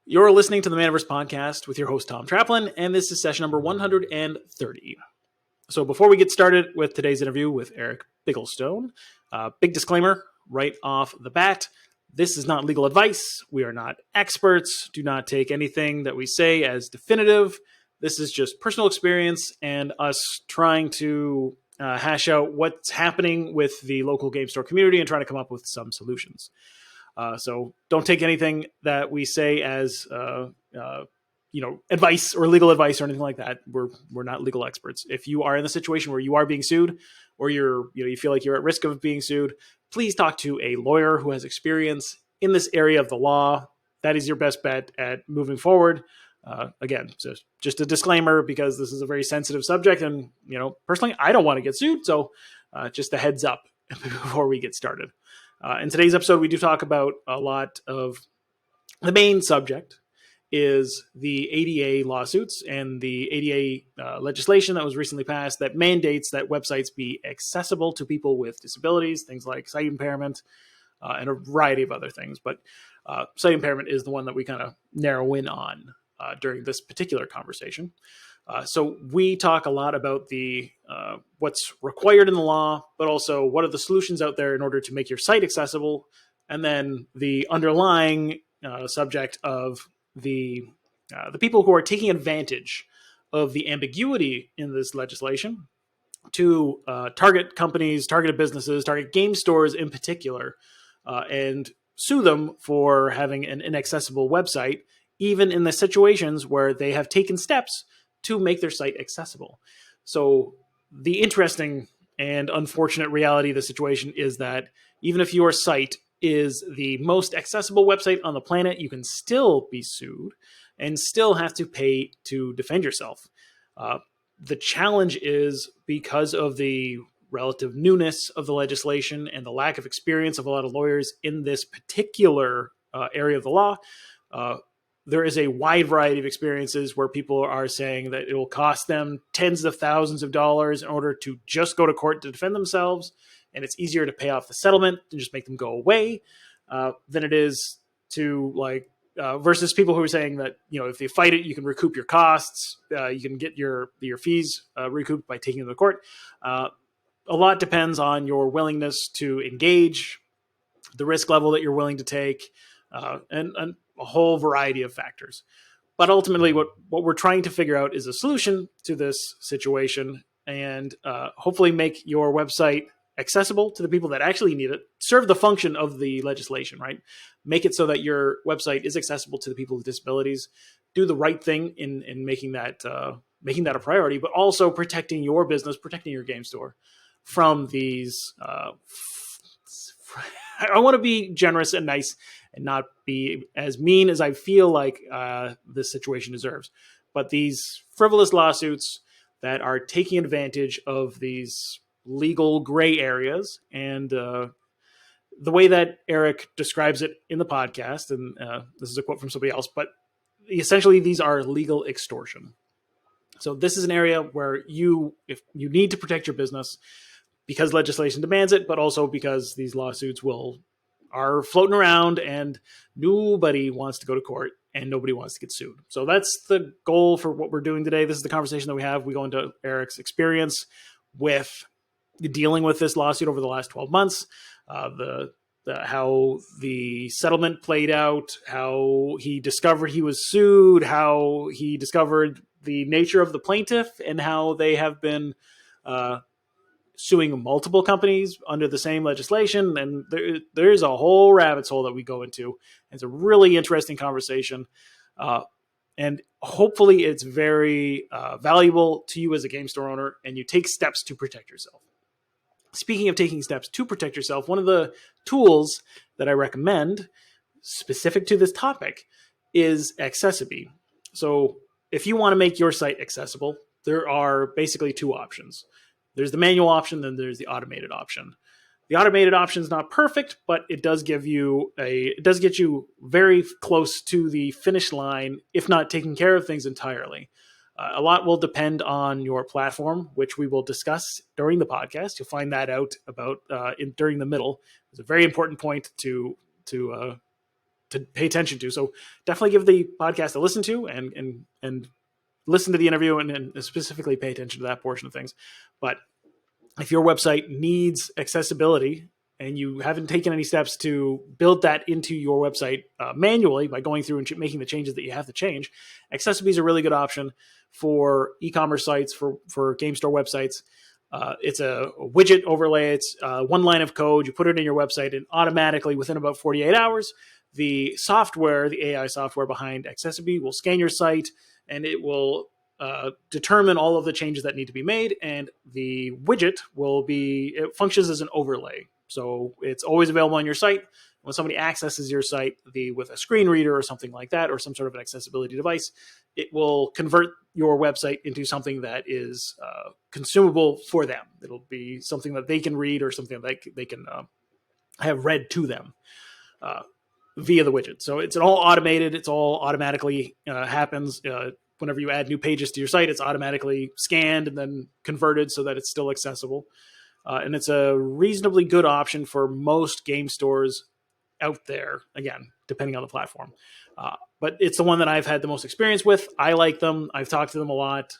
You're listening to the Manaverse Podcast with your host, Tom Traplin, and this is session number 130. So before we get started with today's interview with Erik Bigglestone, big disclaimer right off the bat. This is not legal advice. We are not experts. Do not take anything that we say as definitive. This is just personal experience and us trying to hash out what's happening with the local game store community and trying to come up with some solutions. So don't take anything that we say as advice or legal advice or anything like that. We're not legal experts. If you are in the situation where you are being sued or you feel like you're at risk of being sued, please talk to a lawyer who has experience in this area of the law. That is your best bet at moving forward. Again, so just a disclaimer because this is a very sensitive subject, and personally, I don't want to get sued. So just a heads up before we get started. In today's episode, we do talk about a lot of the main subject is the ADA lawsuits and the ADA legislation that was recently passed that mandates that websites be accessible to people with disabilities, things like sight impairment and a variety of other things. But sight impairment is the one that we kind of narrow in on during this particular conversation. So we talk a lot about the what's required in the law, but also what are the solutions out there in order to make your site accessible, and then the underlying subject of the people who are taking advantage of the ambiguity in this legislation to target companies, targeted businesses, target game stores in particular, and sue them for having an inaccessible website, even in the situations where they have taken steps to make their site accessible. So the interesting and unfortunate reality of the situation is that even if your site is the most accessible website on the planet, you can still be sued and still have to pay to defend yourself. The challenge is because of the relative newness of the legislation and the lack of experience of a lot of lawyers in this particular area of the law, there is a wide variety of experiences where people are saying that it will cost them tens of thousands of dollars in order to just go to court to defend themselves. And it's easier to pay off the settlement and just make them go away than it is to versus people who are saying that, if you fight it, you can recoup your costs. You can get your fees recouped by taking them to court. A lot depends on your willingness to engage, the risk level that you're willing to take, and a whole variety of factors. But ultimately, what we're trying to figure out is a solution to this situation and hopefully make your website accessible to the people that actually need it, serve the function of the legislation, right? Make it so that your website is accessible to the people with disabilities, do the right thing in making that a priority, but also protecting your business, protecting your game store from these. I want to be generous and nice and not be as mean as I feel like this situation deserves. But these frivolous lawsuits that are taking advantage of these legal gray areas, and the way that Erik describes it in the podcast, and this is a quote from somebody else, but essentially these are legal extortion. So this is an area where if you need to protect your business because legislation demands it, but also because these lawsuits are floating around and nobody wants to go to court and nobody wants to get sued. So that's the goal for what we're doing today. This is the conversation that we have. We go into Erik's experience with dealing with this lawsuit over the last 12 months, how the settlement played out, how he discovered he was sued, how he discovered the nature of the plaintiff, and how they have been suing multiple companies under the same legislation. And there's a whole rabbit hole that we go into. It's a really interesting conversation. And hopefully it's very valuable to you as a game store owner, and you take steps to protect yourself. Speaking of taking steps to protect yourself, one of the tools that I recommend specific to this topic is Accessibility. So if you want to make your site accessible, there are basically two options. There's the manual option, then there's the automated option. The automated option is not perfect, but it does get you very close to the finish line, if not taking care of things entirely. A lot will depend on your platform, which we will discuss during the podcast. You'll find that out about during the middle. It's a very important point to to pay attention to. So definitely give the podcast a listen to and listen to the interview and specifically pay attention to that portion of things. But if your website needs accessibility and you haven't taken any steps to build that into your website manually by going through and making the changes that you have to change, accessibility is a really good option for e-commerce sites, for game store websites. It's a widget overlay. It's one line of code. You put it in your website, and automatically within about 48 hours, the software, the AI software behind accessibility will scan your site, and it will determine all of the changes that need to be made. And the widget it functions as an overlay. So it's always available on your site. When somebody accesses your site with a screen reader or something like that, or some sort of an accessibility device, it will convert your website into something that is consumable for them. It'll be something that they can read or something that they can have read to them via the widget. So it's all automated. It's all automatically happens. Whenever you add new pages to your site, it's automatically scanned and then converted so that it's still accessible. And it's a reasonably good option for most game stores out there, again, depending on the platform. But it's the one that I've had the most experience with. I like them. I've talked to them a lot.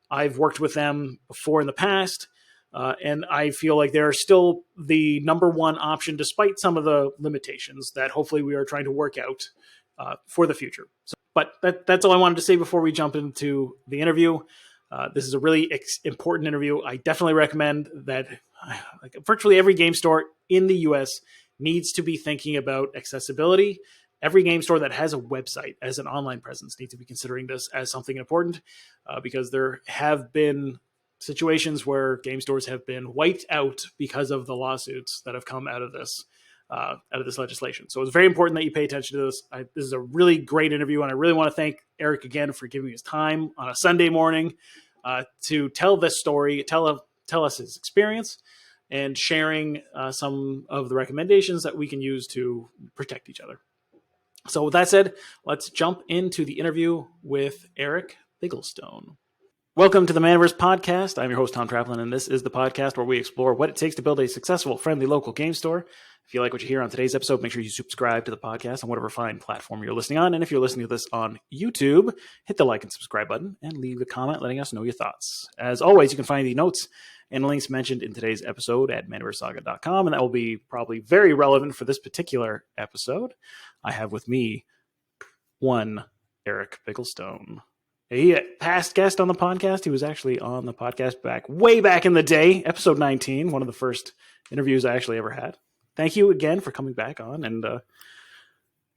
I've worked with them before in the past. And I feel like they're still the number one option, despite some of the limitations that hopefully we are trying to work out for the future. But that's all I wanted to say before we jump into the interview. This is a really important interview. I definitely recommend that virtually every game store in the US needs to be thinking about accessibility. Every game store that has a website as an online presence needs to be considering this as something important because there have been situations where game stores have been wiped out because of the lawsuits that have come out of this legislation. So it's very important that you pay attention to this. This is a really great interview, and I really want to thank Erik again for giving his time on a Sunday morning to tell this story, tell us his experience, and sharing some of the recommendations that we can use to protect each other. So with that said, let's jump into the interview with Erik Bigglestone. Welcome to the Manaverse Podcast. I'm your host, Tom Traplin, and this is the podcast where we explore what it takes to build a successful, friendly local game store. If you like what you hear on today's episode, make sure you subscribe to the podcast on whatever fine platform you're listening on. And if you're listening to this on YouTube, hit the like and subscribe button and leave a comment letting us know your thoughts. As always, you can find the notes and links mentioned in today's episode at manaversesaga.com, and that will be probably very relevant for this particular episode. I have with me one Erik Bigglestone, a past guest on the podcast. He was actually on the podcast way back in the day, episode 19, one of the first interviews I actually ever had. Thank you again for coming back on. And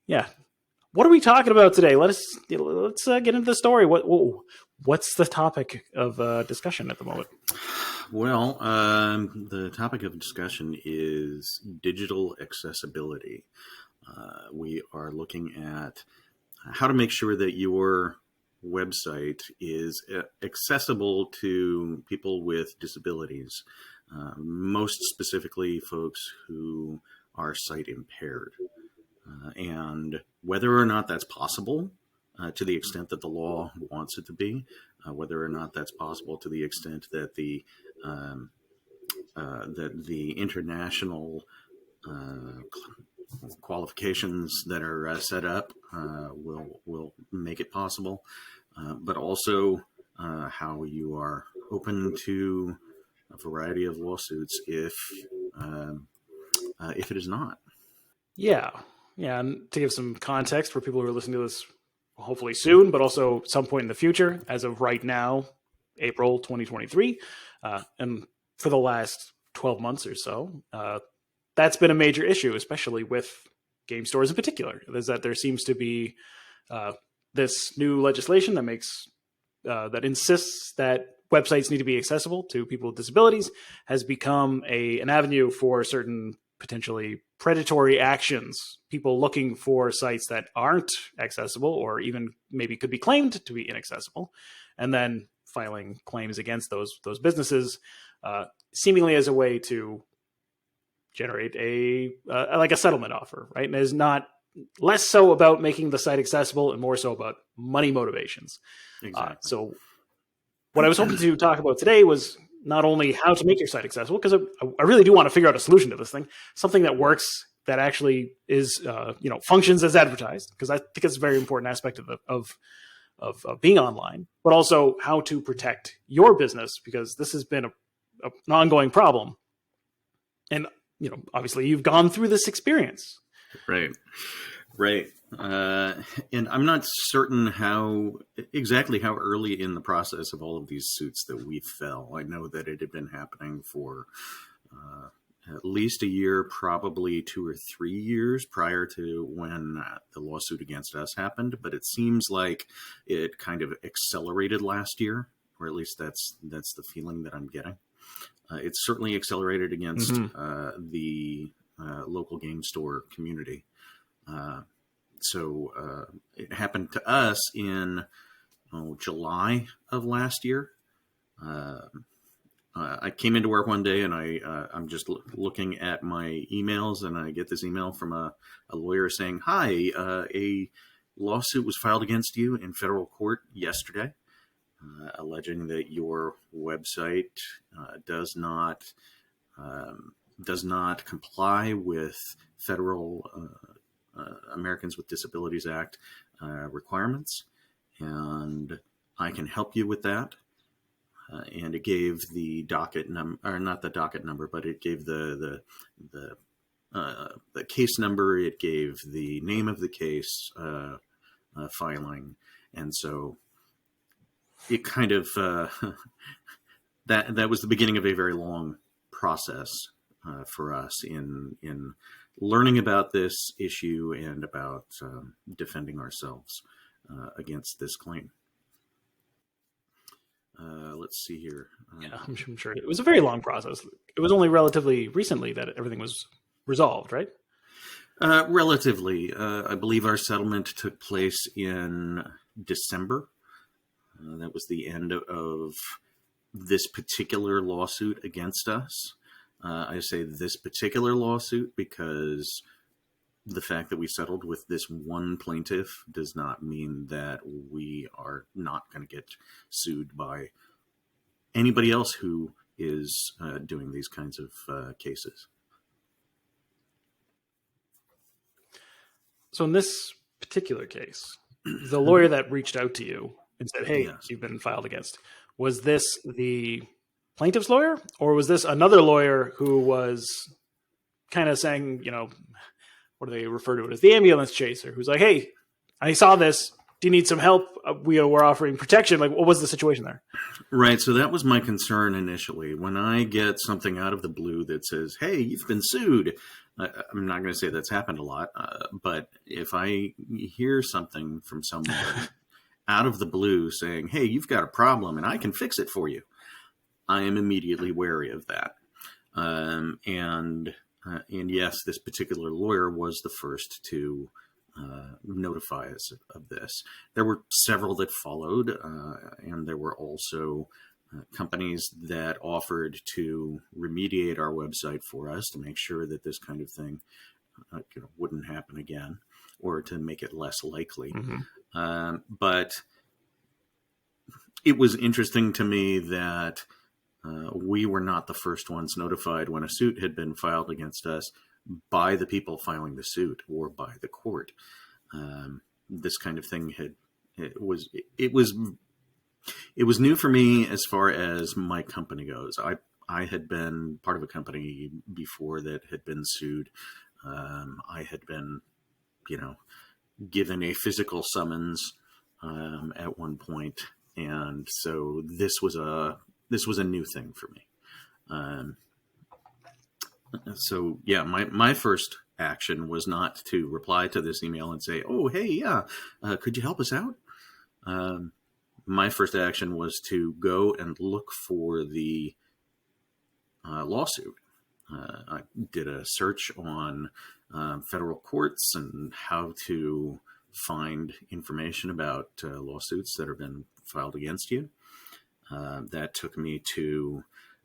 what are we talking about today? Let's get into the story. What's the topic of discussion at the moment? Well, the topic of discussion is digital accessibility. We are looking at how to make sure that your website is accessible to people with disabilities, most specifically folks who are sight impaired, and whether or not that's possible to the extent that the law wants it to be, whether or not that's possible to the extent that the international qualifications that are set up will make it possible, but also how you are open to a variety of lawsuits if it is not. Yeah, and to give some context for people who are listening to this hopefully soon, but also some point in the future, as of right now, April 2023, and for the last 12 months or so, that's been a major issue, especially with game stores in particular, is that there seems to be this new legislation that makes that insists that websites need to be accessible to people with disabilities has become an avenue for certain potentially predatory actions, people looking for sites that aren't accessible or even maybe could be claimed to be inaccessible, and then filing claims against those businesses, seemingly as a way to generate a settlement offer, right? And is not less so about making the site accessible and more so about money motivations. Exactly. So what I was hoping to talk about today was not only how to make your site accessible, because I really do want to figure out a solution to this thing, something that works that actually is, functions as advertised, because I think it's a very important aspect of being online, but also how to protect your business, because this has been an ongoing problem. And, obviously you've gone through this experience. Right. And I'm not certain exactly how early in the process of all of these suits that we fell. I know that it had been happening for at least a year, probably 2 or 3 years prior to when the lawsuit against us happened. But it seems like it kind of accelerated last year, or at least that's the feeling that I'm getting. It's certainly accelerated against the local game store community. So it happened to us in July of last year. I came into work one day and I'm just looking at my emails, and I get this email from a lawyer saying, "Hi, a lawsuit was filed against you in federal court yesterday, alleging that your website does not comply with federal Americans with Disabilities Act requirements, and I can help you with that." And it gave the docket number, or not the docket number, but it gave the case number. It gave the name of the case filing, and so it kind of that was the beginning of a very long process for us in learning about this issue and about defending ourselves against this claim. Let's see here. Yeah, I'm sure it was a very long process. It was only relatively recently that everything was resolved, right? Relatively. I believe our settlement took place in December. That was the end of this particular lawsuit against us. I say this particular lawsuit because the fact that we settled with this one plaintiff does not mean that we are not going to get sued by anybody else who is doing these kinds of cases. So in this particular case, the lawyer that reached out to you and said, "Hey, yes, you've been filed against," was this the plaintiff's lawyer, or was this another lawyer who was kind of saying, what do they refer to it as, the ambulance chaser, who's like, "Hey, I saw this. Do you need some help? We're offering protection." Like, what was the situation there? Right. So that was my concern initially. When I get something out of the blue that says, "Hey, you've been sued," I'm not going to say that's happened a lot, but if I hear something from someone out of the blue saying, "Hey, you've got a problem and I can fix it for you," I am immediately wary of that. And yes, this particular lawyer was the first to notify us of this. There were several that followed, and there were also companies that offered to remediate our website for us to make sure that this kind of thing wouldn't happen again, or to make it less likely. Mm-hmm. But it was interesting to me that we were not the first ones notified when a suit had been filed against us by the people filing the suit or by the court. This kind of thing it was new for me as far as my company goes. I had been part of a company before that had been sued. I had been, given a physical summons at one point, and so this was a new thing for me. So yeah, my first action was not to reply to this email and say, "Oh, hey, yeah, could you help us out?" My first action was to go and look for the lawsuit. I did a search on federal courts and how to find information about lawsuits that have been filed against you. That took me to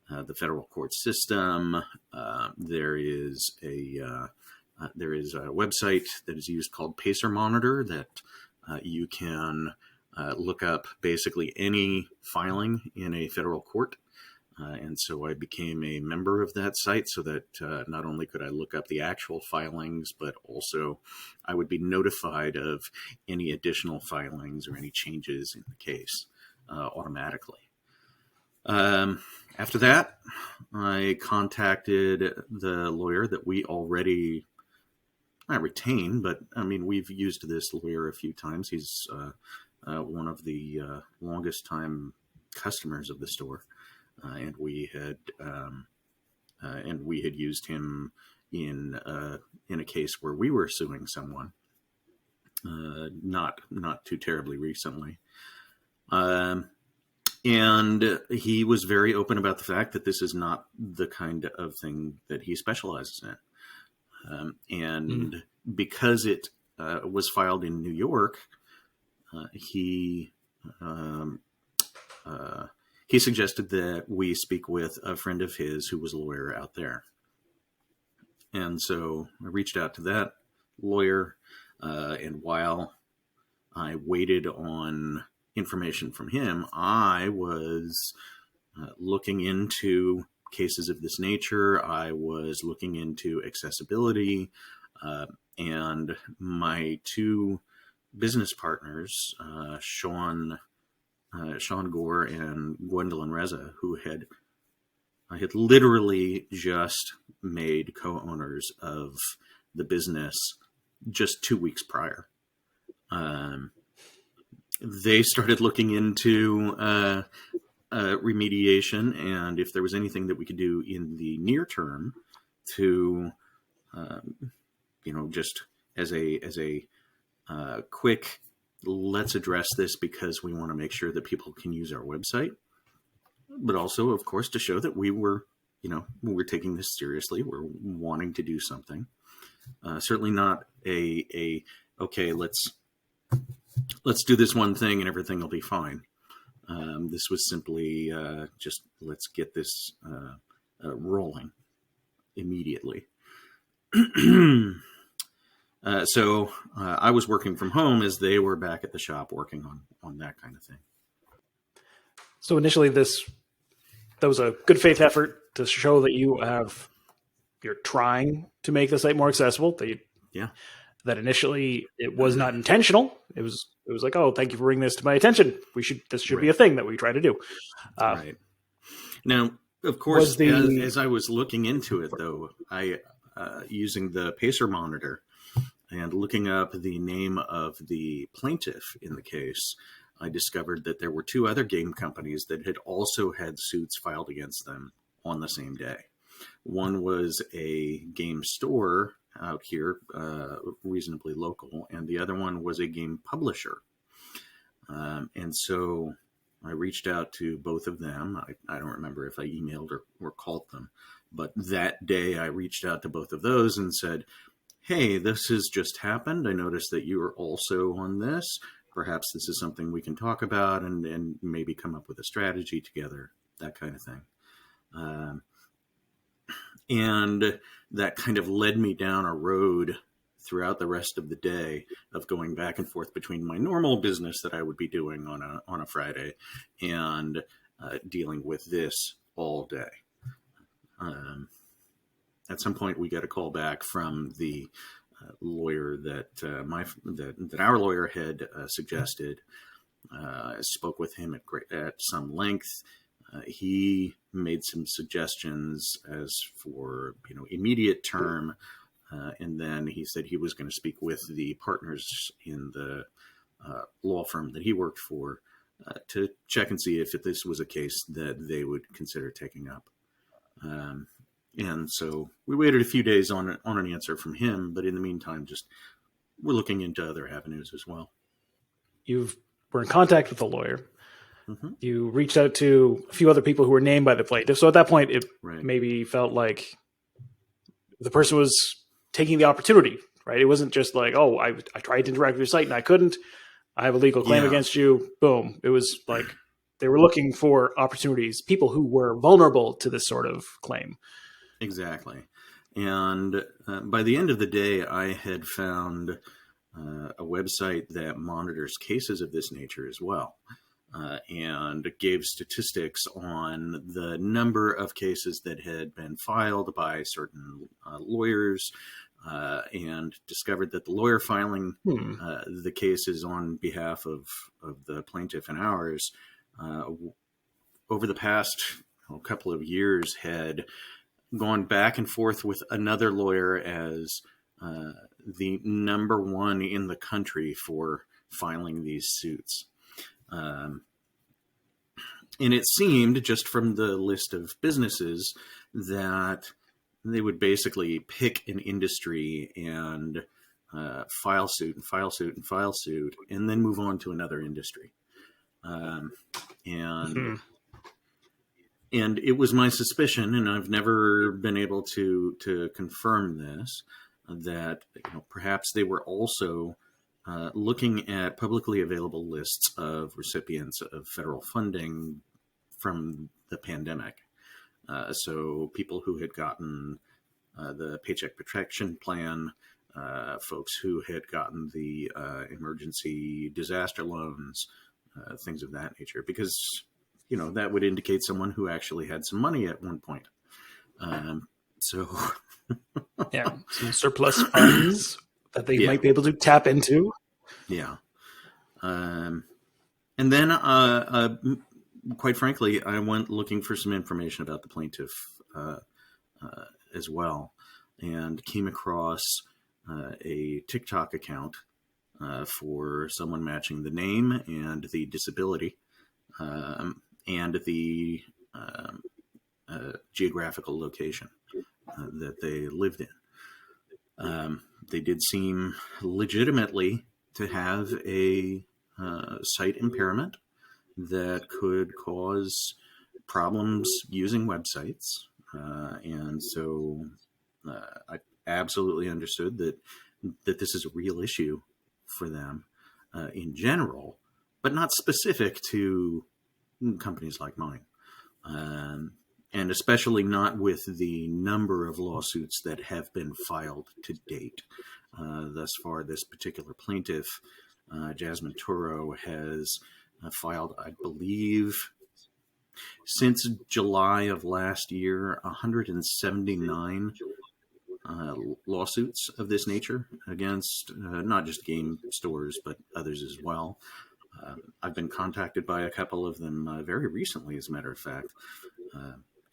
the federal court system. There is a website that is used called Pacer Monitor that you can look up basically any filing in a federal court. And so I became a member of that site so that not only could I look up the actual filings, but also I would be notified of any additional filings or any changes in the case automatically. After that, I contacted the lawyer that we already not retained, but I mean, we've used this lawyer a few times. He's one of the longest time customers of the store. And we had used him in a case where we were suing someone, not too terribly recently, and he was very open about the fact that this is not the kind of thing that he specializes in, and because it was filed in New York, he suggested that we speak with a friend of his who was a lawyer out there. And so I reached out to that lawyer, and while I waited on information from him, I was looking into cases of this nature. I was looking into accessibility, and my two business partners, Sean Gore and Gwendolyn Reza, who I had literally just made co-owners of the business just 2 weeks prior. They started looking into remediation, and if there was anything that we could do in the near term to, just as a quick, let's address this because we want to make sure that people can use our website, but also, of course, to show that we were taking this seriously. We're wanting to do something. Certainly not okay, let's do this one thing and everything will be fine. This was simply just let's get this rolling immediately. So I was working from home as they were back at the shop working on that kind of thing. So initially that was a good faith effort to show that you're trying to make the site more accessible. That initially it was not intentional. It was like, oh, thank you for bringing this to my attention. This should be a thing that we try to do. Right. Now, of course, as I was looking into it, though, I using the Pacer monitor and looking up the name of the plaintiff in the case, I discovered that there were two other game companies that had also had suits filed against them on the same day. One was a game store out here, reasonably local, and the other one was a game publisher. And so I reached out to both of them. I don't remember if I emailed or called them, but that day I reached out to both of those and said, hey, this has just happened. I noticed that you are also on this. Perhaps this is something we can talk about and maybe come up with a strategy together, that kind of thing. And that kind of led me down a road throughout the rest of the day of going back and forth between my normal business that I would be doing on a Friday and dealing with this all day. At some point, we got a call back from the lawyer that our lawyer had suggested. I spoke with him at some length. He made some suggestions as for immediate term, and then he said he was going to speak with the partners in the law firm that he worked for to check and see if this was a case that they would consider taking up. And so we waited a few days on an answer from him, but in the meantime, we're looking into other avenues as well. You were in contact with the lawyer. Mm-hmm. You reached out to a few other people who were named by the plaintiff. So at that point, it maybe felt like the person was taking the opportunity, right? It wasn't just like, oh, I tried to interact with your site and I couldn't. I have a legal claim against you. Boom. It was like they were looking for opportunities, people who were vulnerable to this sort of claim. Exactly. And by the end of the day, I had found a website that monitors cases of this nature as well. and gave statistics on the number of cases that had been filed by certain lawyers, and discovered that the lawyer filing the cases on behalf of the plaintiff and ours over the past couple of years had gone back and forth with another lawyer as the number one in the country for filing these suits. And it seemed, just from the list of businesses, that they would basically pick an industry and file suit and file suit and file suit, and then move on to another industry. And it was my suspicion, and I've never been able to confirm this, that perhaps they were also looking at publicly available lists of recipients of federal funding from the pandemic. So people who had gotten the Paycheck Protection Plan, folks who had gotten the emergency disaster loans, things of that nature, because, that would indicate someone who actually had some money at one point. So yeah, some surplus funds that they might be able to tap into. Yeah. And then, quite frankly, I went looking for some information about the plaintiff as well, and came across a TikTok account for someone matching the name and the disability and the geographical location that they lived in. They did seem legitimately to have a sight impairment that could cause problems using websites. And so I absolutely understood that this is a real issue for them in general, but not specific to companies like mine. And especially not with the number of lawsuits that have been filed to date. Thus far, this particular plaintiff, Jasmine Toro, has filed, I believe, since July of last year, 179 lawsuits of this nature against not just game stores, but others as well. I've been contacted by a couple of them very recently, as a matter of fact,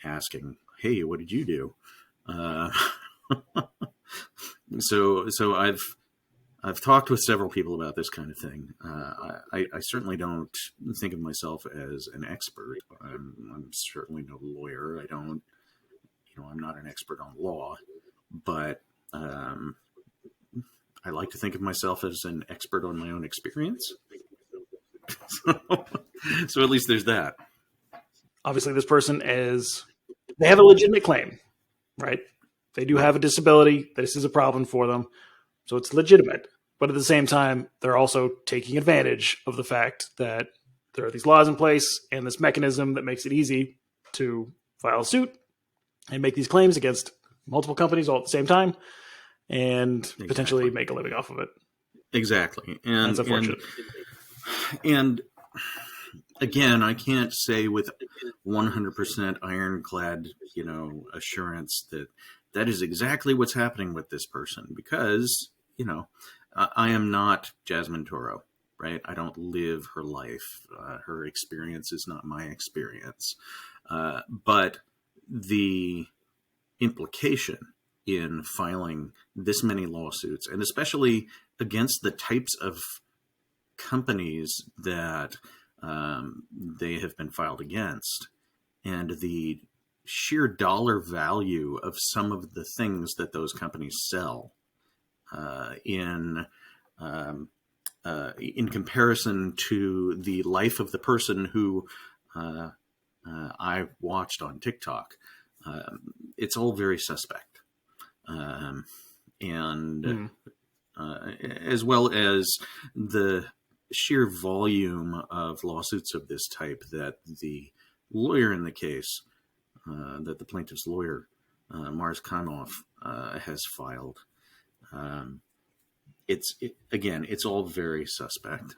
asking, "Hey, what did you do?" So I've talked with several people about this kind of thing. I certainly don't think of myself as an expert. I'm certainly no lawyer. I'm not an expert on law, but I like to think of myself as an expert on my own experience. So at least there's that. Obviously, this person they have a legitimate claim, right? They do have a disability. This is a problem for them. So it's legitimate. But at the same time, they're also taking advantage of the fact that there are these laws in place and this mechanism that makes it easy to file a suit and make these claims against multiple companies all at the same time and potentially make a living off of it. Exactly. And that's unfortunate. And again, I can't say with 100% ironclad, assurance that is exactly what's happening with this person, because, I am not Jasmine Toro, right? I don't live her life. Her experience is not my experience. But the implication in filing this many lawsuits, and especially against the types of companies that they have been filed against, and the sheer dollar value of some of the things that those companies sell in comparison to the life of the person who I watched on TikTok, it's all very suspect. As well as the sheer volume of lawsuits of this type that the lawyer in the case, that the plaintiff's lawyer, Mars Kanoff, has filed. It's all very suspect.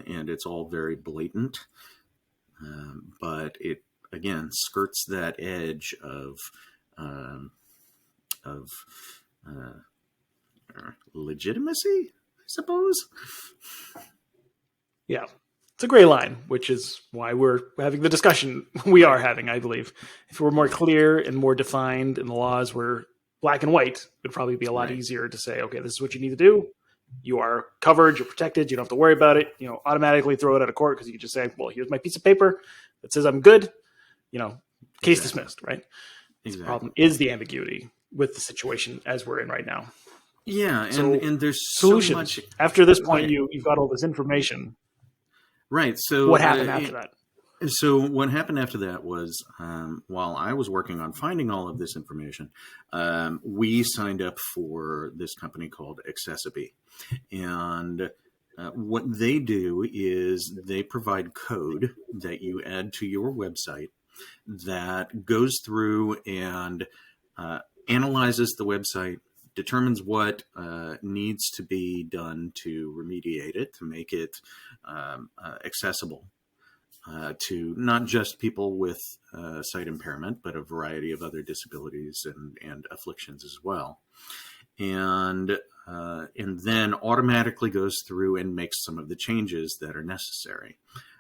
and it's all very blatant. But it again skirts that edge of of legitimacy, I suppose. Yeah. It's a gray line, which is why we're having the discussion we are having, I believe. If it were more clear and more defined and the laws were black and white, it would probably be a lot easier to say, okay, this is what you need to do. You are covered, you're protected, you don't have to worry about it. Automatically throw it out of court because you can just say, well, here's my piece of paper that says I'm good. Case dismissed, right? The problem is the ambiguity with the situation as we're in right now. Yeah, and there's solutions. So much. After this point, you've got all this information. Right. So what happened after that? So what happened after that was, while I was working on finding all of this information, we signed up for this company called Accessiby. And what they do is they provide code that you add to your website that goes through and analyzes the website, determines what needs to be done to remediate it, to make it accessible to not just people with sight impairment, but a variety of other disabilities and afflictions as well. And then automatically goes through and makes some of the changes that are necessary.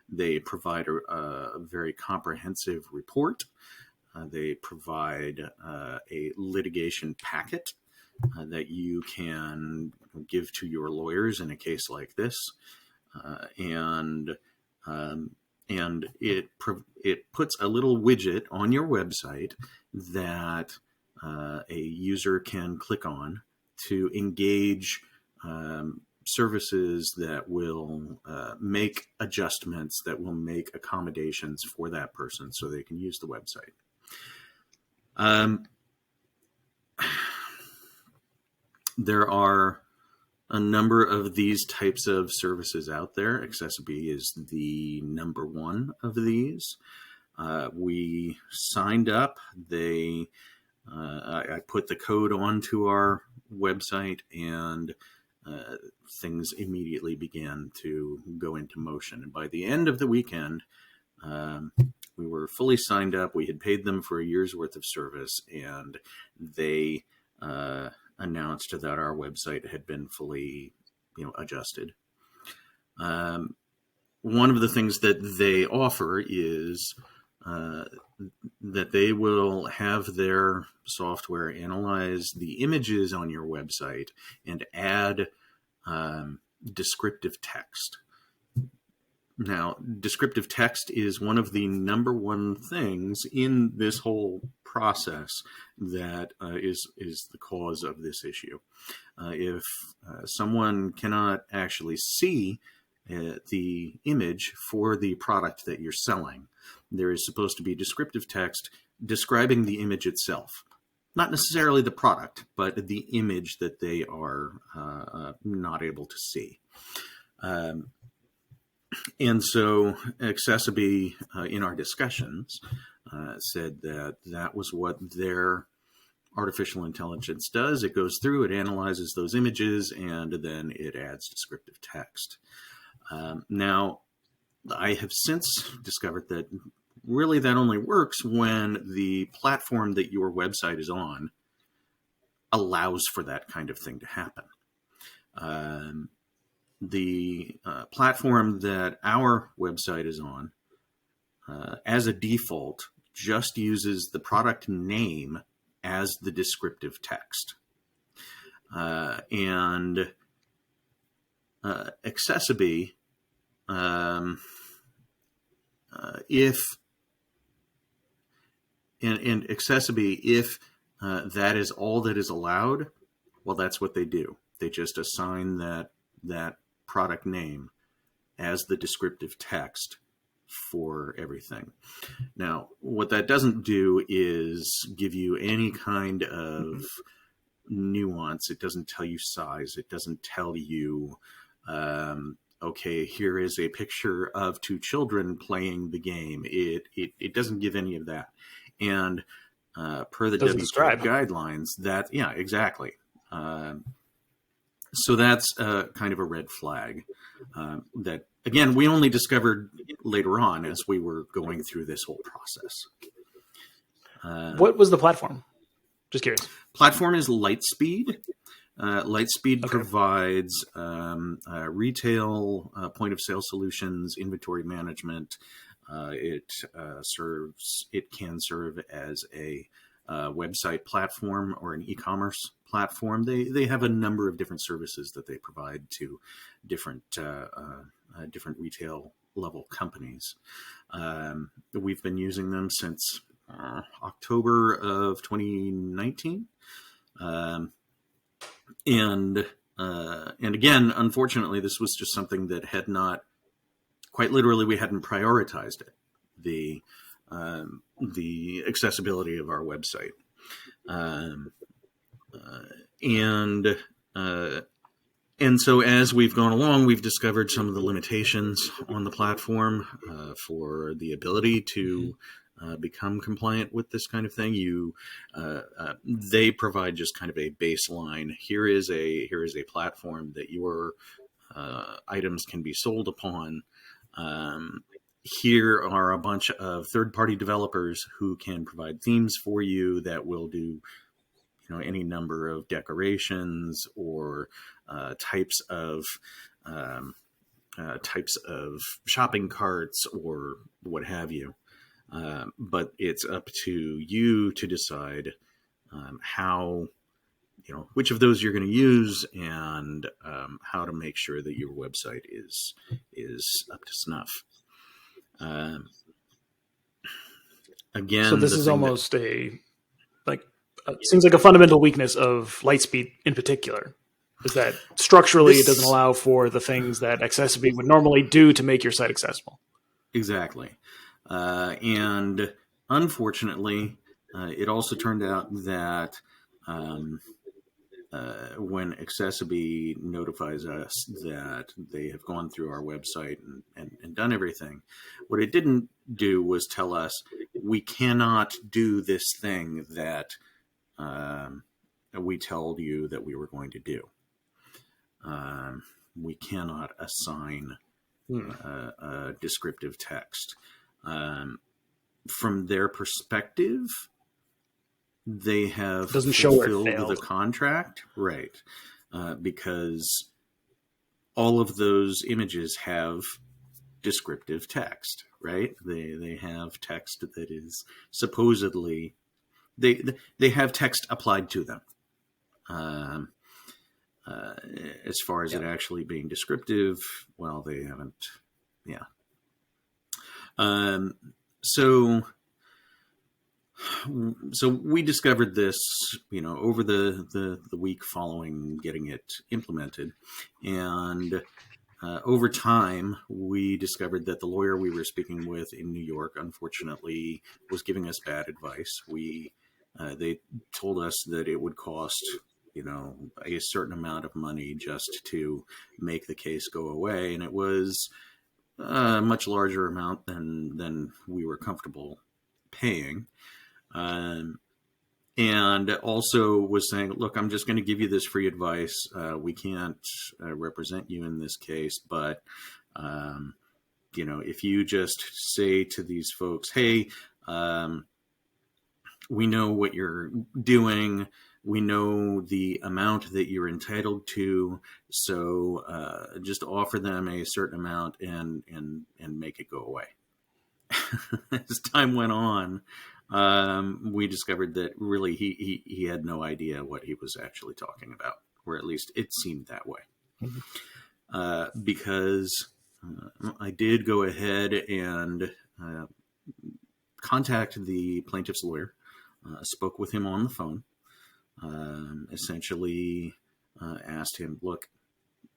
They provide a very comprehensive report. They provide a litigation packet that you can give to your lawyers in a case like this. And it puts a little widget on your website that a user can click on to engage services that will make adjustments, that will make accommodations for that person so they can use the website. There are a number of these types of services out there. Accessiby is the number one of these. We signed up. I put the code onto our website, and things immediately began to go into motion. And by the end of the weekend, we were fully signed up. We had paid them for a year's worth of service, and they announced that our website had been fully, adjusted. One of the things that they offer is that they will have their software analyze the images on your website and add descriptive text. Now, descriptive text is one of the number one things in this whole process that is the cause of this issue. If someone cannot actually see the image for the product that you're selling, there is supposed to be descriptive text describing the image itself. Not necessarily the product, but the image that they are not able to see. And so Accessiby, in our discussions, said that was what their artificial intelligence does. It goes through, it analyzes those images, and then it adds descriptive text. Now, I have since discovered that really that only works when the platform that your website is on allows for that kind of thing to happen. The platform that our website is on, as a default, just uses the product name as the descriptive text. And Accessiby, if that is all that is allowed, well, that's what they do. They just assign that product name as the descriptive text for everything. Now, what that doesn't do is give you any kind of nuance. It doesn't tell you size. It doesn't tell you, okay, here is a picture of two children playing the game. It doesn't give any of that. And per the WCAG guidelines, exactly. So that's kind of a red flag that, again, we only discovered later on as we were going through this whole process. What was the platform? Just curious. Platform is Lightspeed. Lightspeed Okay. provides retail point of sale solutions, inventory management. It can serve as a website platform or an e-commerce platform. They have a number of different services that they provide to different retail level companies. We've been using them since October of 2019. And again, unfortunately, this was just something that had not, quite literally, we hadn't prioritized it, the accessibility of our website. And so as we've gone along, we've discovered some of the limitations on the platform for the ability to become compliant with this kind of thing. They provide just kind of a baseline. Here is a platform that your items can be sold upon. Here are a bunch of third-party developers who can provide themes for you that will do, any number of decorations or types of shopping carts or what have you. But it's up to you to decide how, which of those you're going to use and how to make sure that your website is up to snuff. Again, So this is almost seems like a fundamental weakness of Lightspeed in particular, is that structurally it doesn't allow for the things that Accessibility would normally do to make your site accessible. Exactly. And unfortunately, it also turned out that when Accessibility notifies us that they have gone through our website and done everything, what it didn't do was tell us we cannot do this thing that we told you that we were going to do. We cannot assign a descriptive text. From their perspective, they have fulfilled the contract, right? Because all of those images have descriptive text, right? They have text that is supposedly they have text applied to them. As far as it actually being descriptive, well, they haven't. Yeah. So we discovered this, over the week following getting it implemented, and over time we discovered that the lawyer we were speaking with in New York, unfortunately, was giving us bad advice. They told us that it would cost, a certain amount of money just to make the case go away, and it was a much larger amount than we were comfortable paying. And also was saying, look, I'm just going to give you this free advice. We can't represent you in this case, but, if you just say to these folks, hey, we know what you're doing. We know the amount that you're entitled to. So just offer them a certain amount and make it go away. As time went on, we discovered that really he had no idea what he was actually talking about, or at least it seemed that way. Because I did go ahead and contact the plaintiff's lawyer, spoke with him on the phone, essentially asked him, look,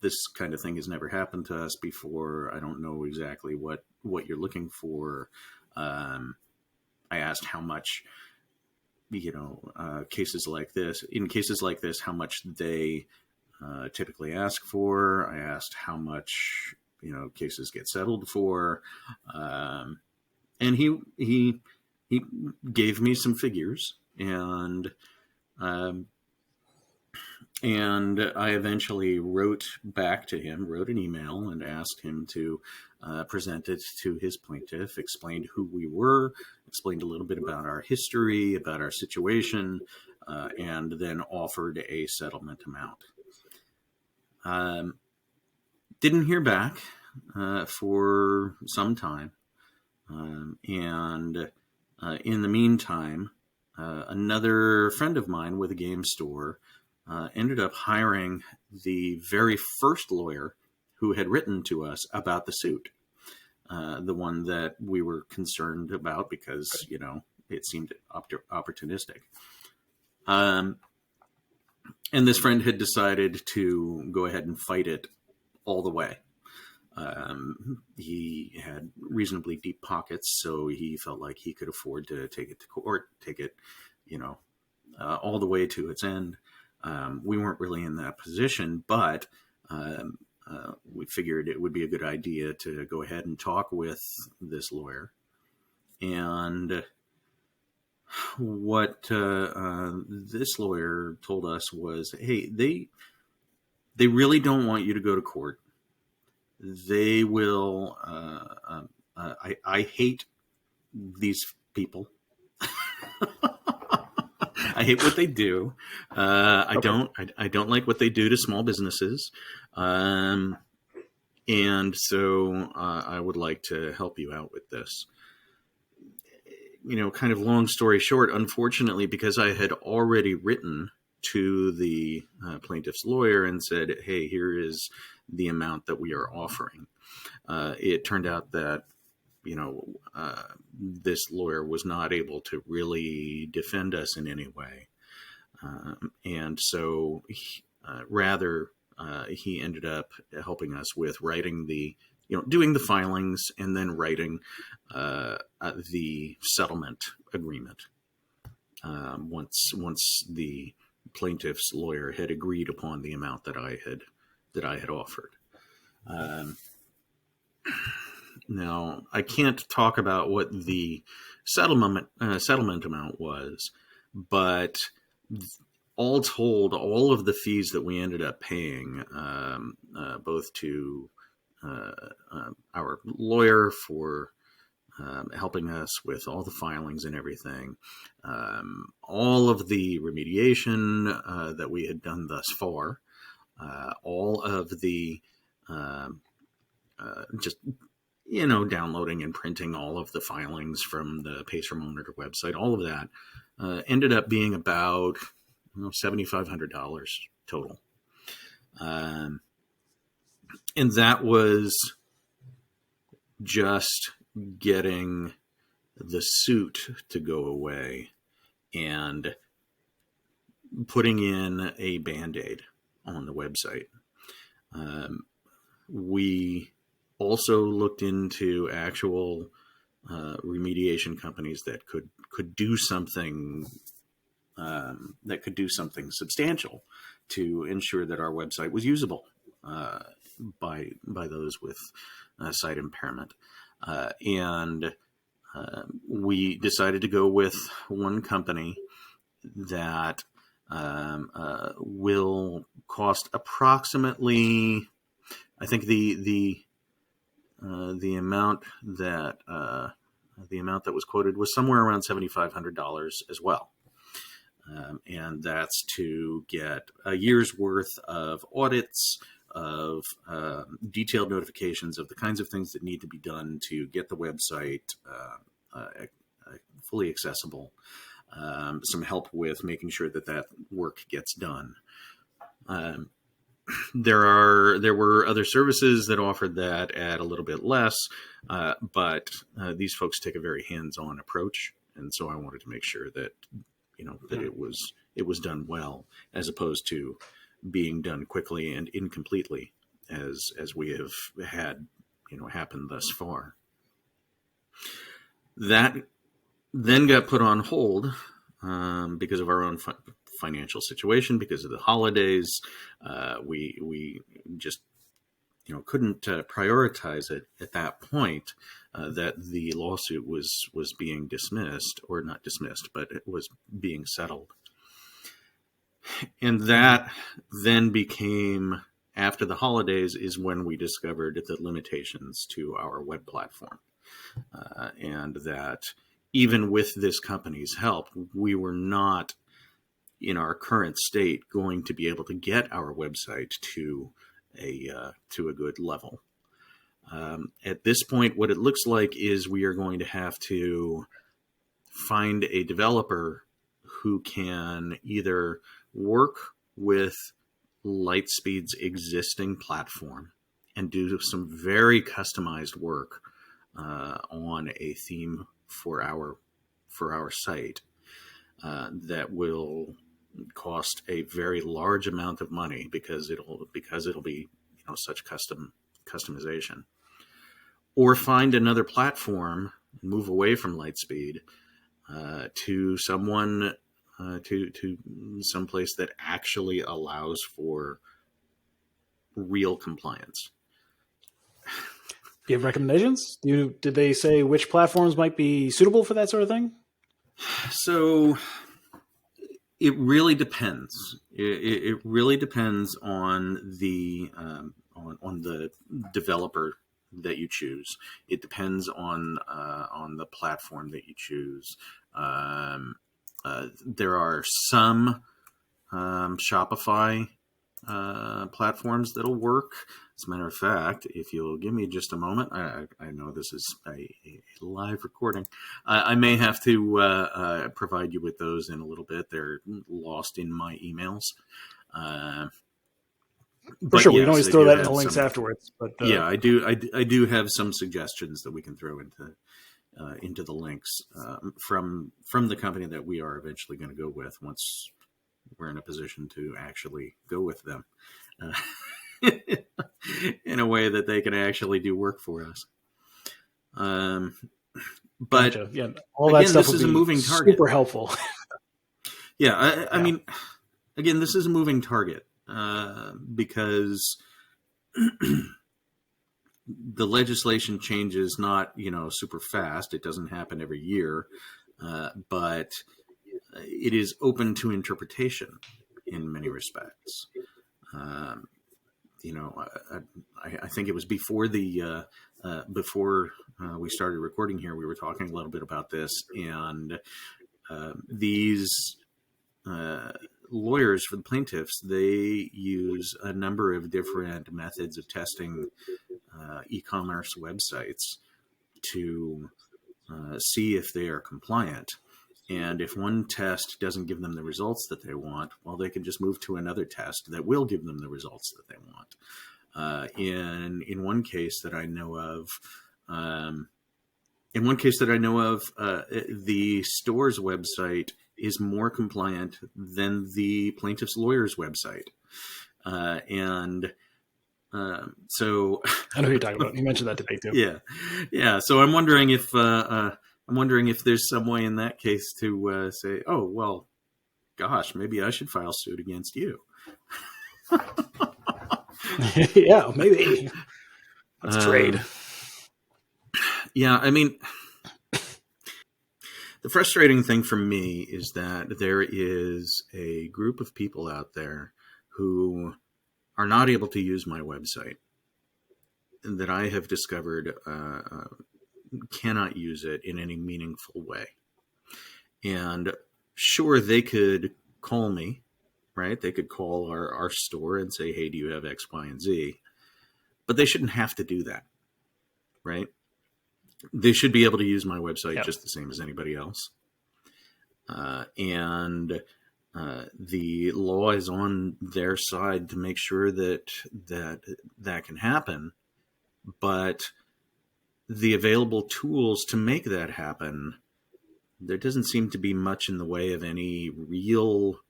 this kind of thing has never happened to us before. I don't know exactly what you're looking for. I asked how much, cases like this, how much they typically ask for. I asked how much, cases get settled for. And he gave me some figures, and And I eventually wrote back to him, wrote an email, and asked him to present it to his plaintiff, explained who we were, explained a little bit about our history, about our situation, and then offered a settlement amount. Didn't hear back for some time. And in the meantime, another friend of mine with a game store ended up hiring the very first lawyer who had written to us about the suit, the one that we were concerned about because, it seemed opportunistic. And this friend had decided to go ahead and fight it all the way. He had reasonably deep pockets, so he felt like he could afford to take it to court, take it, all the way to its end. We weren't really in that position, but we figured it would be a good idea to go ahead and talk with this lawyer. And what this lawyer told us was, hey, they really don't want you to go to court. They will. I hate these people. I hate what they do. I don't like what they do to small businesses. And so I would like to help you out with this. Kind of long story short, unfortunately, because I had already written to the plaintiff's lawyer and said, hey, here is the amount that we are offering. It turned out that, this lawyer was not able to really defend us in any way. And so he ended up helping us with writing doing the filings and then writing the settlement agreement. Once the plaintiff's lawyer had agreed upon the amount that I had offered. Now, I can't talk about what the settlement amount was, but all told, all of the fees that we ended up paying, both to our lawyer for helping us with all the filings and everything, all of the remediation that we had done thus far, all of the just downloading and printing all of the filings from the Pacer Monitor website, all of that ended up being about $7,500 total. And that was just getting the suit to go away and putting in a Band-Aid on the website. We also looked into actual remediation companies that could do something substantial to ensure that our website was usable by those with sight impairment. And we decided to go with one company that will cost approximately, I think the amount that was quoted was somewhere around $7,500 as well. And that's to get a year's worth of audits, of detailed notifications of the kinds of things that need to be done to get the website fully accessible, some help with making sure that work gets done. There were other services that offered that at a little bit less, but these folks take a very hands-on approach, and so I wanted to make sure that that it was done well, as opposed to being done quickly and incompletely, as we have had happen thus far. That then got put on hold because of our own financial situation, because of the holidays. We just couldn't prioritize it at that point, that the lawsuit was being dismissed, or not dismissed, but it was being settled. And that then became, after the holidays, is when we discovered the limitations to our web platform. And that even with this company's help, we were not, in our current state, going to be able to get our website to a good level. At this point, what it looks like is we are going to have to find a developer who can either work with Lightspeed's existing platform and do some very customized work on a theme for our site that will cost a very large amount of money because it'll be such customization, or find another platform, move away from Lightspeed to someone to someplace that actually allows for real compliance. Do you have recommendations? Did they say which platforms might be suitable for that sort of thing? So it really depends. It really depends on the developer that you choose. It depends on the platform that you choose. There are some Shopify platforms that'll work. As a matter of fact, if you'll give me just a moment, I know this is a live recording. I may have to provide you with those in a little bit. They're lost in my emails. For sure, we can always throw that in the links afterwards. But yeah, I do have some suggestions that we can throw into the links from the company that we are eventually going to go with once we're in a position to actually go with them in a way that they can actually do work for us. But gotcha. Yeah, all that stuff this is a moving target. Super helpful. Yeah, I mean, again, this is a moving target because the legislation changes not super fast. It doesn't happen every year, but it is open to interpretation in many respects. I think it was before we started recording here, we were talking a little bit about this, and these lawyers for the plaintiffs, they use a number of different methods of testing e-commerce websites to see if they are compliant. And if one test doesn't give them the results that they want, well, they can just move to another test that will give them the results that they want. In one case that I know of, the store's website is more compliant than the plaintiff's lawyer's website, so I know who you're talking about. You mentioned that today too. Yeah. So I'm wondering if there's some way in that case to say, oh well, gosh, maybe I should file suit against you. Yeah, maybe. Let's trade. Yeah, I mean, the frustrating thing for me is that there is a group of people out there who are not able to use my website, that I have discovered cannot use it in any meaningful way. And sure, they could call me, right? They could call our store and say, hey, do you have X, Y, and Z? But they shouldn't have to do that, right? They should be able to use my website just the same as anybody else. And the law is on their side to make sure that can happen. But the available tools to make that happen, there doesn't seem to be much in the way of any real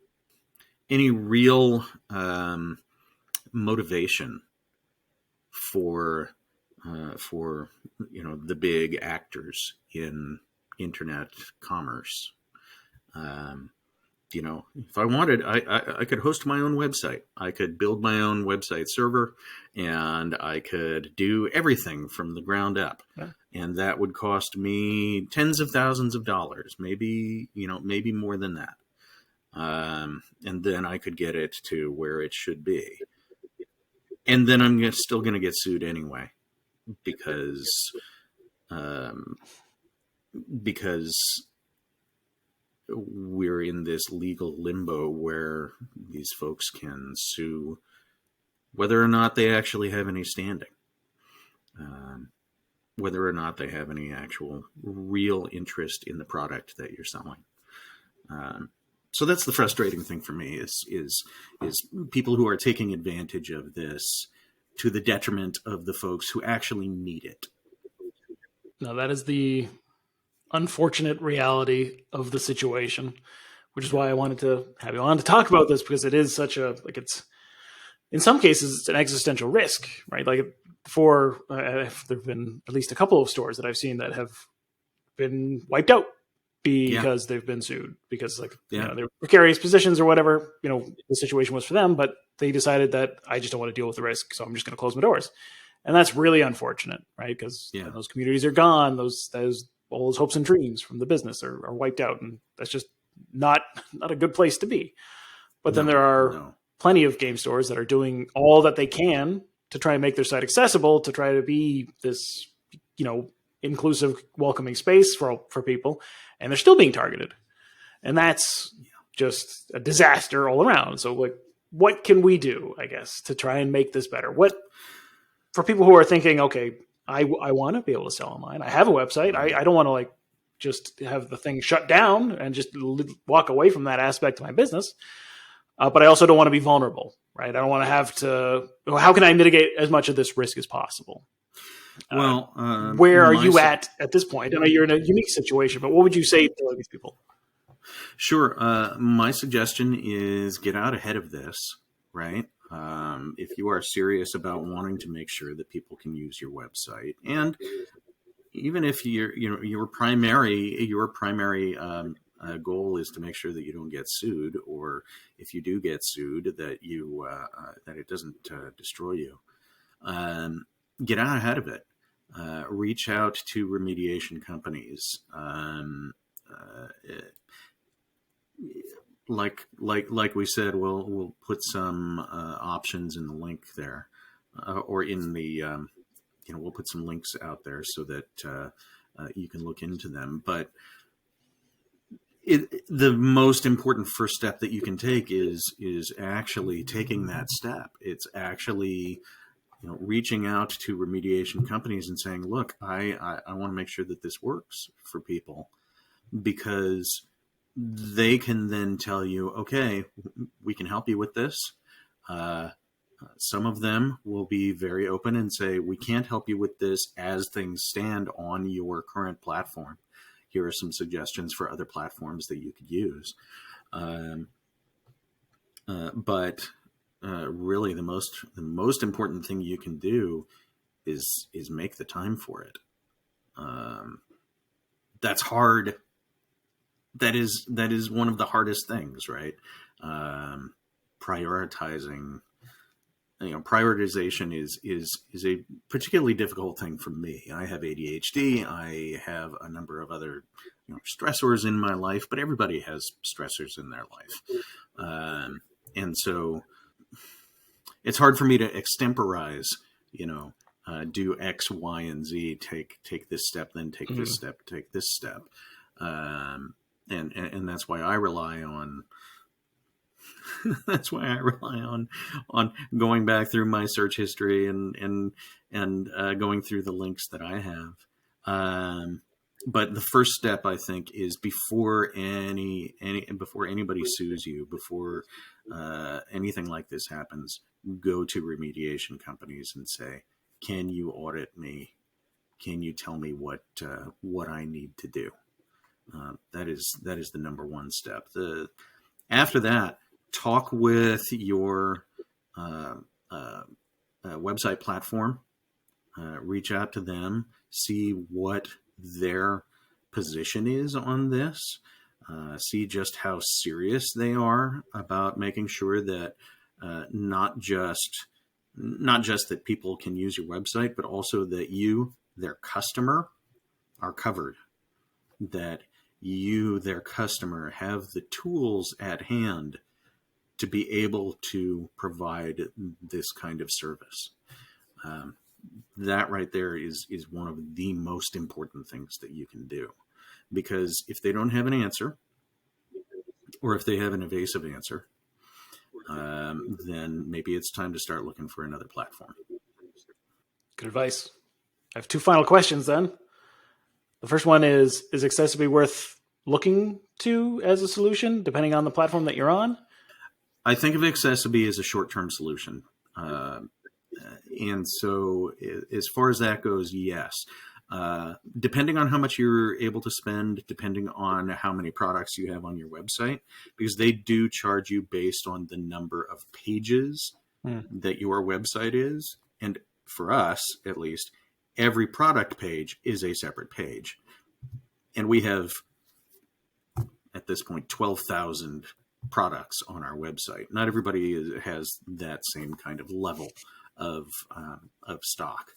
motivation for the big actors in internet commerce. If I wanted, I could host my own website. I could build my own website server, and I could do everything from the ground up. Yeah. And that would cost me tens of thousands of dollars, maybe more than that. and then I could get it to where it should be. And then I'm still going to get sued anyway, because we're in this legal limbo where these folks can sue whether or not they actually have any standing, whether or not they have any actual real interest in the product that you're selling. So that's the frustrating thing for me is people who are taking advantage of this to the detriment of the folks who actually need it. No, that is the unfortunate reality of the situation, which is why I wanted to have you on to talk about this, because it is such a, like, it's, in some cases, it's an existential risk, right? Like, there've been at least a couple of stores that I've seen that have been wiped out because they've been sued, because, like, you know, they're precarious positions or whatever, you know, the situation was for them, but they decided that I just don't want to deal with the risk, so I'm just going to close my doors. And that's really unfortunate, right? Because those communities are gone. All those hopes and dreams from the business are wiped out, and that's just not a good place to be. But then there are plenty of game stores that are doing all that they can to try and make their site accessible, to try to be this, you know, inclusive, welcoming space for people, and they're still being targeted. And that's just a disaster all around. So, like, what can we do, I guess, to try and make this better? What, for people who are thinking, okay, I want to be able to sell online. I have a website. I don't want to, like, just have the thing shut down and just walk away from that aspect of my business. But I also don't want to be vulnerable, right? I don't want to have to, how can I mitigate as much of this risk as possible? Well, where are you at this point? I know you're in a unique situation, but what would you say to these people? Sure. My suggestion is get out ahead of this, right? If you are serious about wanting to make sure that people can use your website, and even if your primary goal is to make sure that you don't get sued, or if you do get sued, that that it doesn't destroy you, get out ahead of it. Reach out to remediation companies. Like we said, we'll put some options in the link there, or in the we'll put some links out there so that you can look into them. But the most important first step that you can take is actually taking that step. It's actually reaching out to remediation companies and saying, look, I want to make sure that this works for people, because they can then tell you, okay, we can help you with this. Some of them will be very open and say, we can't help you with this as things stand on your current platform. Here are some suggestions for other platforms that you could use. But really, the most important thing you can do is make the time for it. That's hard. That is one of the hardest things, right? Prioritizing. Prioritization is a particularly difficult thing for me. I have ADHD. I have a number of other stressors in my life, but everybody has stressors in their life, and so it's hard for me to extemporize. Do X, Y, and Z. Take this step, then take this step, take this step, and that's why I rely on. That's why I rely on going back through my search history and going through the links that I have. But the first step, I think, is before before anybody sues you, before anything like this happens, go to remediation companies and say, "Can you audit me? Can you tell me what I need to do?" That is the number one step. After that, talk with your website platform. Reach out to them, see what their position is on this. See just how serious they are about making sure that not just that people can use your website, but also that you, their customer, are covered. That you, their customer, have the tools at hand to be able to provide this kind of service. That right there is one of the most important things that you can do. Because if they don't have an answer, or if they have an evasive answer, then maybe it's time to start looking for another platform. Good advice. I have 2 final questions then. The first one is accessibility worth looking to as a solution, depending on the platform that you're on? I think of accessibility as a short-term solution. And so as far as that goes, yes. Depending on how much you're able to spend, depending on how many products you have on your website, because they do charge you based on the number of pages that your website is. And for us, at least, every product page is a separate page. And we have, at this point, 12,000 products on our website. Not everybody has that same kind of level of stock.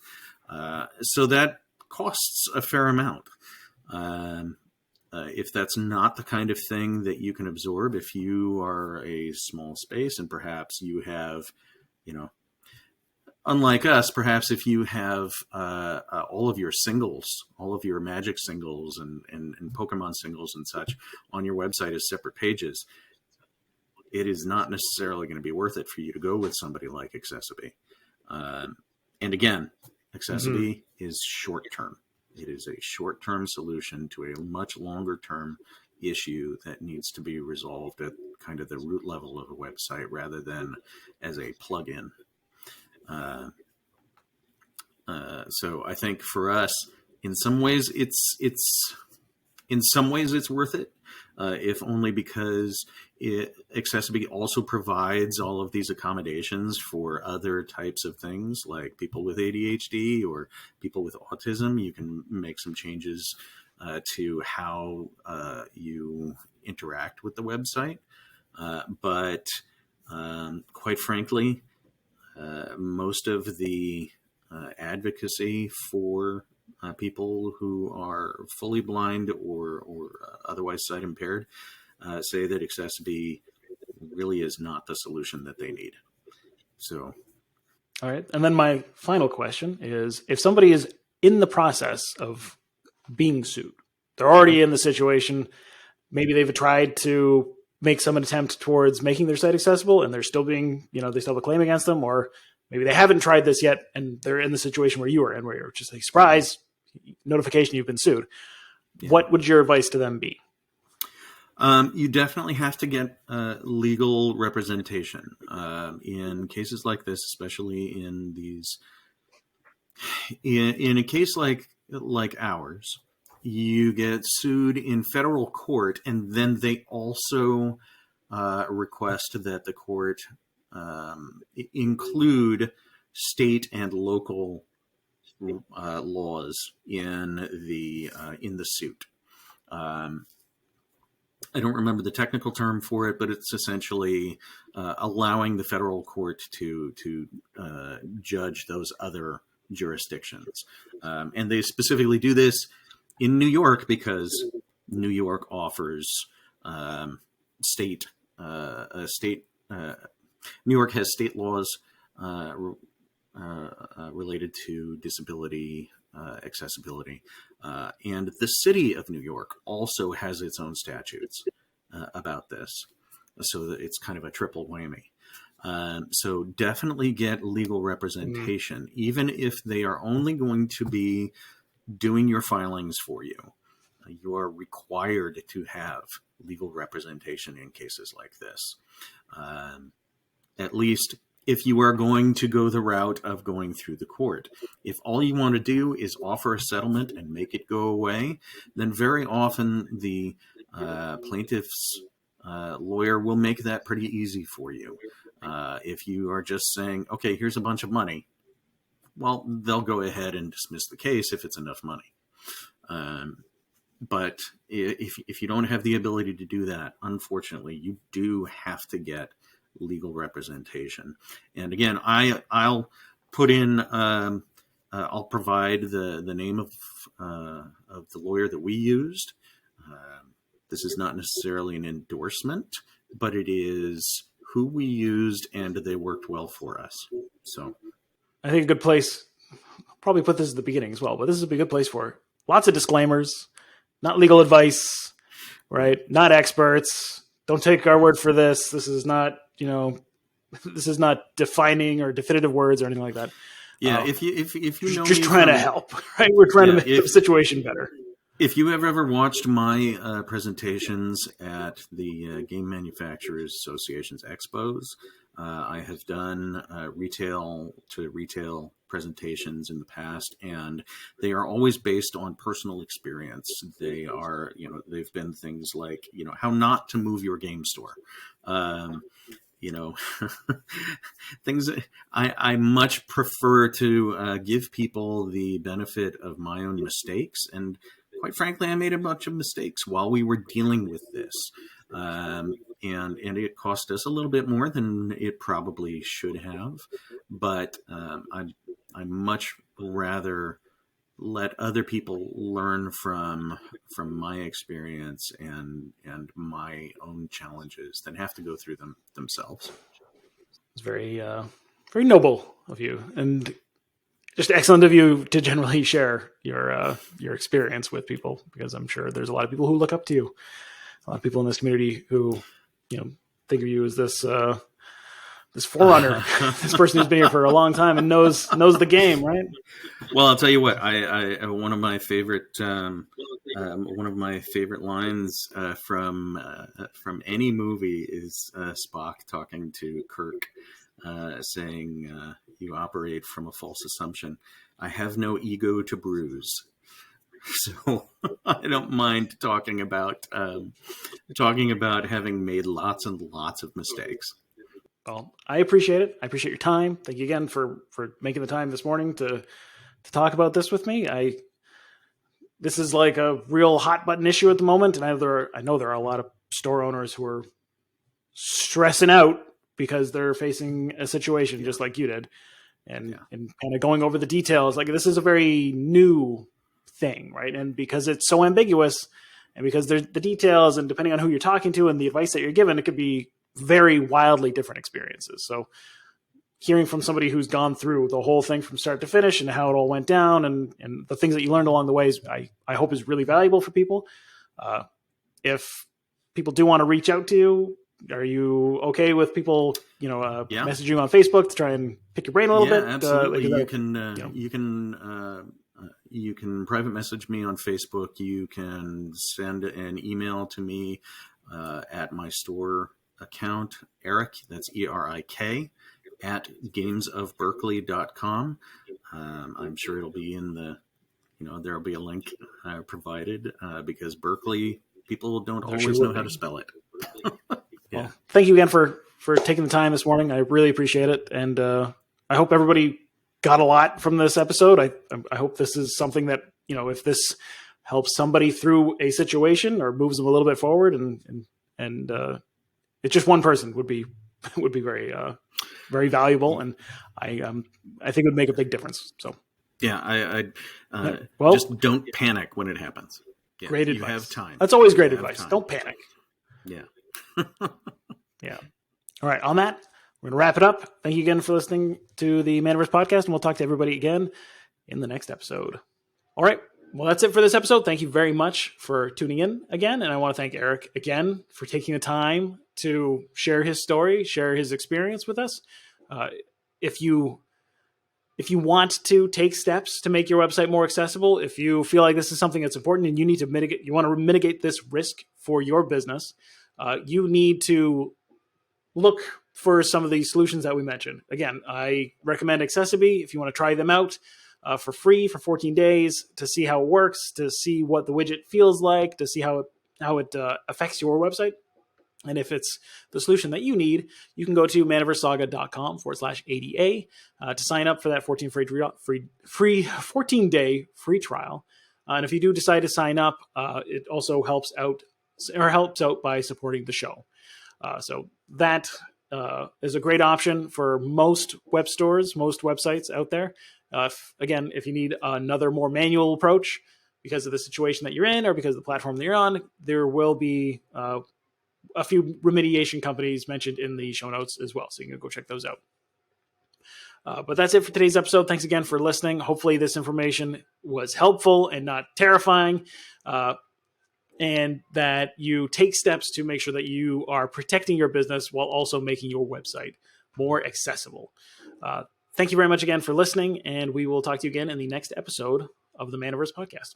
So that costs a fair amount. If that's not the kind of thing that you can absorb, if you are a small space and perhaps you have, unlike us, perhaps if you have all of your singles, all of your Magic singles and Pokemon singles and such on your website as separate pages, it is not necessarily going to be worth it for you to go with somebody like Accessibility. And again, Accessibility is short-term. It is a short-term solution to a much longer-term issue that needs to be resolved at kind of the root level of a website rather than as a plugin. So I think for us, in some ways, it's worth it, if only because Accessibility also provides all of these accommodations for other types of things, like people with ADHD or people with autism. You can make some changes to how you interact with the website. But quite frankly, most of the advocacy for people who are fully blind or otherwise sight impaired say that Accessibility really is not the solution that they need. So, all right. And then my final question is, if somebody is in the process of being sued, they're already in the situation, maybe they've tried to make some attempt towards making their site accessible and they're still being, they still have a claim against them, or maybe they haven't tried this yet and they're in the situation where you are in, where you're just like, surprise, notification, you've been sued. Yeah. What would your advice to them be? You definitely have to get legal representation in cases like this, especially in these. In a case like ours, you get sued in federal court, and then they also request that the court include state and local laws in the suit. I don't remember the technical term for it, but it's essentially allowing the federal court to judge those other jurisdictions. And they specifically do this in New York because New York offers New York has state laws related to disability accessibility. And the city of New York also has its own statutes about this. So that it's kind of a triple whammy. So definitely get legal representation, even if they are only going to be doing your filings for you. You are required to have legal representation in cases like this. At least if you are going to go the route of going through the court. If all you want to do is offer a settlement and make it go away, then very often the plaintiff's lawyer will make that pretty easy for you. If you are just saying, okay, here's a bunch of money, well, they'll go ahead and dismiss the case if it's enough money. But if you don't have the ability to do that, unfortunately, you do have to get legal representation. And again, I'll put in, I'll provide the name of the lawyer that we used. This is not necessarily an endorsement, but it is who we used and they worked well for us. So I think a good place, I'll probably put this at the beginning as well, but this is a good place for lots of disclaimers, not legal advice, right? Not experts. Don't take our word for this. This is not, this is not defining or definitive words or anything like that. Yeah, if you know, just trying to help, right? We're trying to make the situation better. If you have ever watched my presentations at the Game Manufacturers Association's expos, I have done retail to retail presentations in the past, and they are always based on personal experience. They are, they've been things like, how not to move your game store. Things I much prefer to give people the benefit of my own mistakes. And quite frankly, I made a bunch of mistakes while we were dealing with this. And it cost us a little bit more than it probably should have. But I much rather let other people learn from my experience and my own challenges than have to go through them themselves. It's very very noble of you, and just excellent of you to generally share your experience with people, because I'm sure there's a lot of people who look up to you, a lot of people in this community who think of you as this forerunner, this person who's been here for a long time and knows the game, right? Well, I'll tell you what. I one of my favorite lines from any movie is Spock talking to Kirk, saying, "You operate from a false assumption. I have no ego to bruise." So I don't mind talking about having made lots and lots of mistakes. Well, I appreciate it. I appreciate your time. Thank you again for making the time this morning to talk about this with me. This is like a real hot button issue at the moment, and I know there are a lot of store owners who are stressing out because they're facing a situation just like you did, and kind of going over the details. Like, this is a very new thing, right? And because it's so ambiguous, and because there's the details, and depending on who you're talking to and the advice that you're given, it could be very wildly different experiences. So hearing from somebody who's gone through the whole thing from start to finish and how it all went down and the things that you learned along the way, I hope is really valuable for people. If people do want to reach out to you, are you okay with people, messaging you on Facebook to try and pick your brain a little bit? Absolutely. You can private message me on Facebook. You can send an email to me at my store account, Erik, that's ERIK, at gamesofberkeley.com. I'm sure it'll be in there'll be a link provided because Berkeley people don't always know how to spell it. Yeah. Well, thank you again for taking the time this morning. I really appreciate it. And I hope everybody got a lot from this episode. I hope this is something that, if this helps somebody through a situation or moves them a little bit forward and it's just one person would be very, very valuable. And I think it would make a big difference. So, yeah, well, just don't panic when it happens. Yeah, great advice. You have time. That's always great advice. Time. Don't panic. Yeah. Yeah. All right. On that, we're going to wrap it up. Thank you again for listening to the Manaverse Podcast, and we'll talk to everybody again in the next episode. All right. Well, that's it for this episode. Thank you very much for tuning in again. And I want to thank Erik again for taking the time to share his story, share his experience with us. If you want to take steps to make your website more accessible, if you feel like this is something that's important and you want to mitigate this risk for your business, you need to look for some of these solutions that we mentioned. Again, I recommend Accessiby if you want to try them out for free for 14 days to see how it works, to see what the widget feels like, to see how it affects your website. And if it's the solution that you need, you can go to manaversesaga.com/ADA to sign up for that 14-day free trial. And if you do decide to sign up, it also helps out by supporting the show. So that is a great option for most web stores, most websites out there. If you need another more manual approach, because of the situation that you're in or because of the platform that you're on, there will be a few remediation companies mentioned in the show notes as well. So you can go check those out. But that's it for today's episode. Thanks again for listening. Hopefully this information was helpful and not terrifying, and that you take steps to make sure that you are protecting your business while also making your website more accessible. Thank you very much again for listening, and we will talk to you again in the next episode of the Manaverse Podcast.